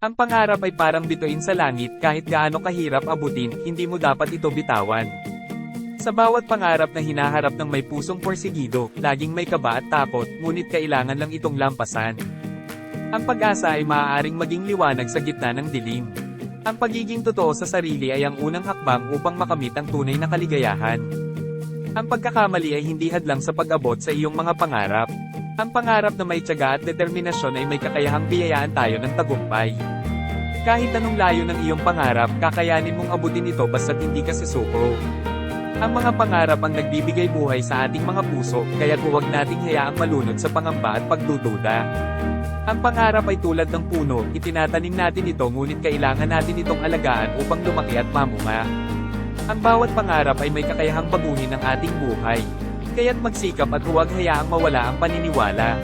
Ang pangarap ay parang bituin sa langit, kahit gaano kahirap abutin, hindi mo dapat ito bitawan. Sa bawat pangarap na hinaharap ng may pusong porsigido, laging may kaba at takot, ngunit kailangan lang itong lampasan. Ang pag-asa ay maaaring maging liwanag sa gitna ng dilim. Ang pagiging totoo sa sarili ay ang unang hakbang upang makamit ang tunay na kaligayahan. Ang pagkakamali ay hindi hadlang sa pag-abot sa iyong mga pangarap. Ang pangarap na may tiyaga at determinasyon ay may kakayahang biyayaan tayo ng tagumpay. Kahit anong layo ng iyong pangarap, kakayanin mong abutin ito basta't hindi ka susuko. Ang mga pangarap ang nagbibigay buhay sa ating mga puso, kaya't huwag nating hayaang malunod sa pangamba at pagdududa. Ang pangarap ay tulad ng puno, itinatanim natin ito ngunit kailangan natin itong alagaan upang lumaki at mamunga. Ang bawat pangarap ay may kakayahang baguhin ang ating buhay. Kaya't magsikap at huwag hayaang mawala ang paniniwala.